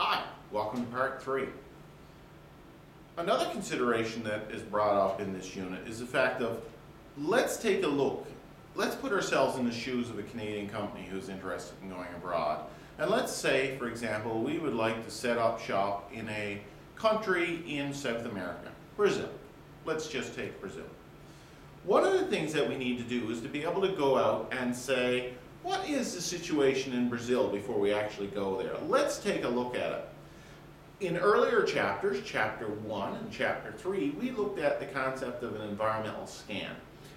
Hi, welcome to part 3. Another consideration that is brought up in this unit is the fact of, let's take a look. Let's put ourselves in the shoes of a Canadian company who's interested in going abroad. And let's say, for example, we would like to set up shop in a country in South America, Brazil. Let's just take Brazil. One of the things that we need to do is to be able to go out and say, what is the situation in Brazil before we actually go there? Let's take a look at it. In earlier chapters, chapter 1 and chapter 3, we looked at the concept of an environmental scan.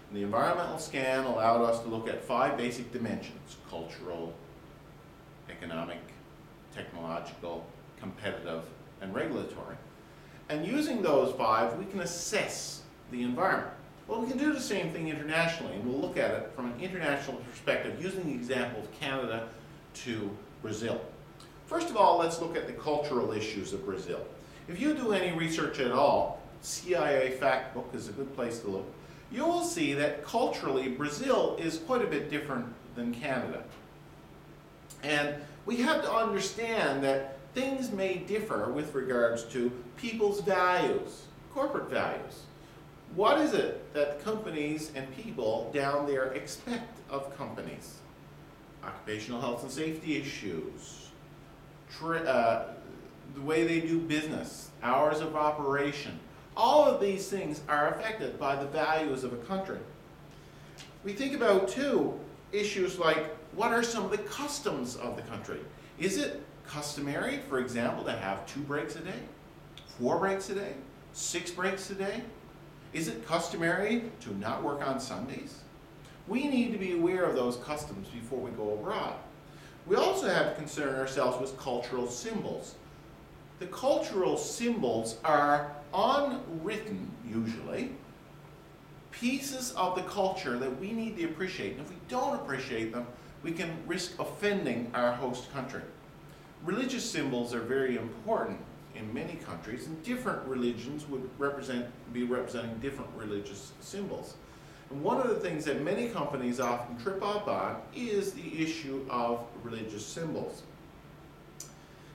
And the environmental scan allowed us to look at 5 basic dimensions: cultural, economic, technological, competitive, and regulatory. And using those 5, we can assess the environment. Well, we can do the same thing internationally, and we'll look at it from an international perspective using the example of Canada to Brazil. First of all, let's look at the cultural issues of Brazil. If you do any research at all, CIA Fact Book is a good place to look. You will see that culturally, Brazil is quite a bit different than Canada. And we have to understand that things may differ with regards to people's values, corporate values. What is it that companies and people down there expect of companies? Occupational health and safety issues, the way they do business, hours of operation. All of these things are affected by the values of a country. We think about, too, issues like, what are some of the customs of the country? Is it customary, for example, to have 2 breaks a day, 4 breaks a day, 6 breaks a day? Is it customary to not work on Sundays? We need to be aware of those customs before we go abroad. We also have to concern ourselves with cultural symbols. The cultural symbols are unwritten, usually, pieces of the culture that we need to appreciate. And if we don't appreciate them, we can risk offending our host country. Religious symbols are very important in many countries, and different religions would be representing different religious symbols. And one of the things that many companies often trip up on is the issue of religious symbols.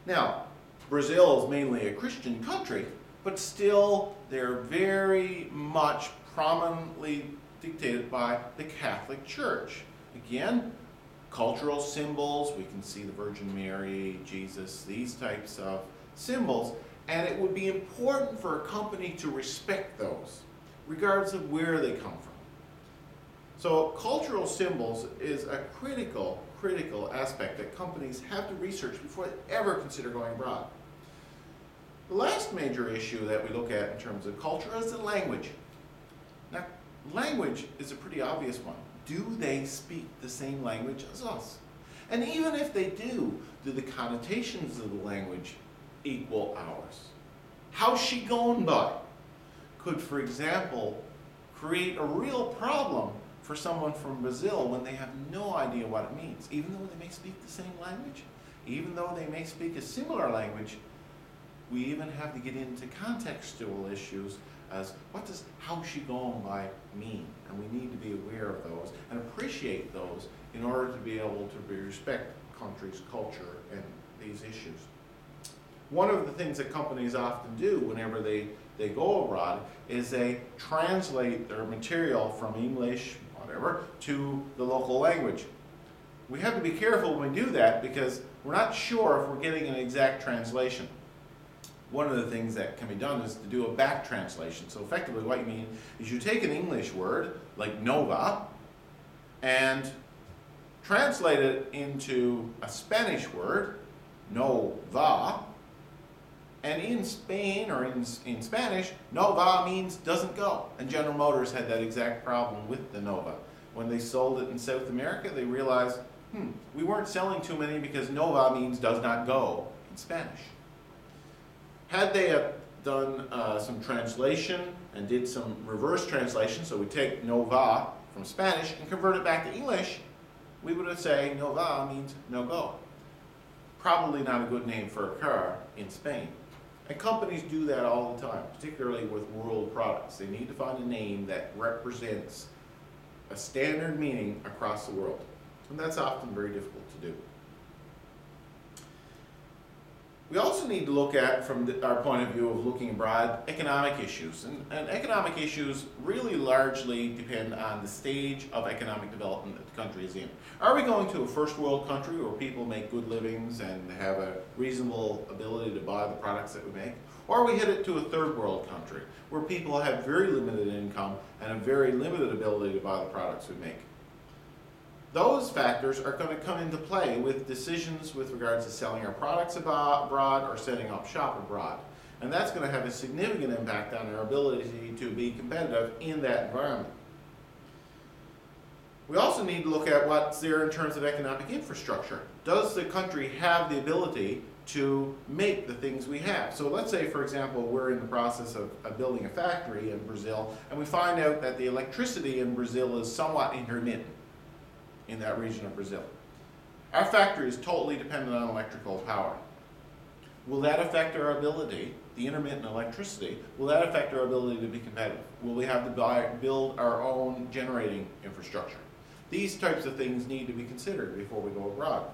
Now, Brazil is mainly a Christian country, but still they're very much prominently dictated by the Catholic Church. Again, cultural symbols, we can see the Virgin Mary, Jesus, these types of symbols, and it would be important for a company to respect those, regardless of where they come from. So cultural symbols is a critical aspect that companies have to research before they ever consider going abroad. The last major issue that we look at in terms of culture is the language. Now, language is a pretty obvious one. Do they speak the same language as us? And even if they do the connotations of the language equal ours? How's she going by? Could, for example, create a real problem for someone from Brazil when they have no idea what it means, even though they may speak the same language, even though they may speak a similar language. We even have to get into contextual issues as what does how's she going by mean? And we need to be aware of those and appreciate those in order to be able to respect country's culture and these issues. One of the things that companies often do whenever they go abroad is they translate their material from English, whatever, to the local language. We have to be careful when we do that because we're not sure if we're getting an exact translation. One of the things that can be done is to do a back translation. So effectively what you mean is you take an English word, like nova, and translate it into a Spanish word, nova, and in Spain, or in Spanish, Nova means doesn't go. And General Motors had that exact problem with the Nova. When they sold it in South America, they realized, we weren't selling too many because Nova means does not go in Spanish. Had they done some translation and did some reverse translation, so we take Nova from Spanish and convert it back to English, we would say Nova means no go. Probably not a good name for a car in Spain. And companies do that all the time, particularly with world products. They need to find a name that represents a standard meaning across the world. And that's often very difficult to do. We also need to look at, from our point of view of looking abroad, economic issues. And economic issues really largely depend on the stage of economic development that the country is in. Are we going to a first world country where people make good livings and have a reasonable ability to buy the products that we make? Or are we headed to a third world country where people have very limited income and a very limited ability to buy the products we make? Those factors are going to come into play with decisions with regards to selling our products abroad or setting up shop abroad. And that's going to have a significant impact on our ability to be competitive in that environment. We also need to look at what's there in terms of economic infrastructure. Does the country have the ability to make the things we have? So let's say, for example, we're in the process of building a factory in Brazil, and we find out that the electricity in Brazil is somewhat intermittent in that region of Brazil. Our factory is totally dependent on electrical power. Will that affect our ability, the intermittent electricity, will that affect our ability to be competitive? Will we have to build our own generating infrastructure? These types of things need to be considered before we go abroad.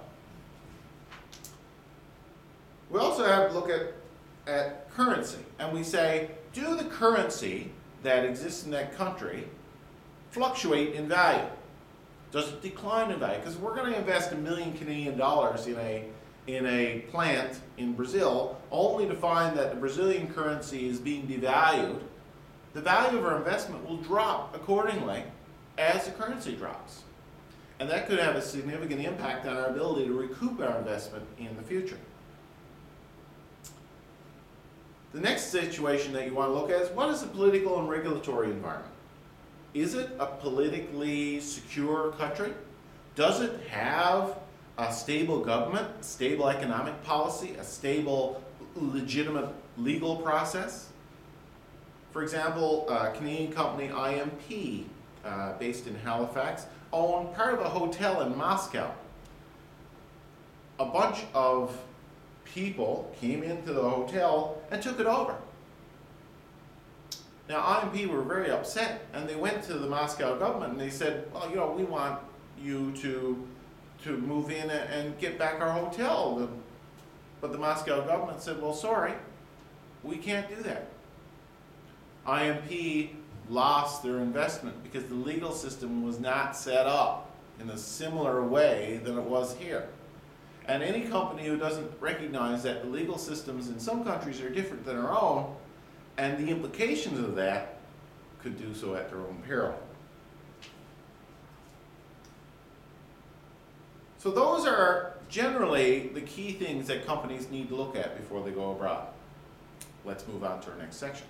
We also have to look at currency, and we say, do the currency that exists in that country fluctuate in value? Does it decline in value? Because we're going to invest $1 million Canadian in a plant in Brazil, only to find that the Brazilian currency is being devalued. The value of our investment will drop accordingly as the currency drops. And that could have a significant impact on our ability to recoup our investment in the future. The next situation that you want to look at is, what is the political and regulatory environment? Is it a politically secure country? Does it have a stable government, a stable economic policy, a stable, legitimate legal process? For example, a Canadian company, C.MPG, based in Halifax, owned part of a hotel in Moscow. A bunch of people came into the hotel and took it over. Now, C.MPG were very upset, and they went to the Moscow government and they said, well, you know, we want you to move in and get back our hotel. But the Moscow government said, well, sorry, we can't do that. C.MPG lost their investment because the legal system was not set up in a similar way than it was here. And any company who doesn't recognize that the legal systems in some countries are different than our own, and the implications of that, could do so at their own peril. So those are generally the key things that companies need to look at before they go abroad. Let's move on to our next section.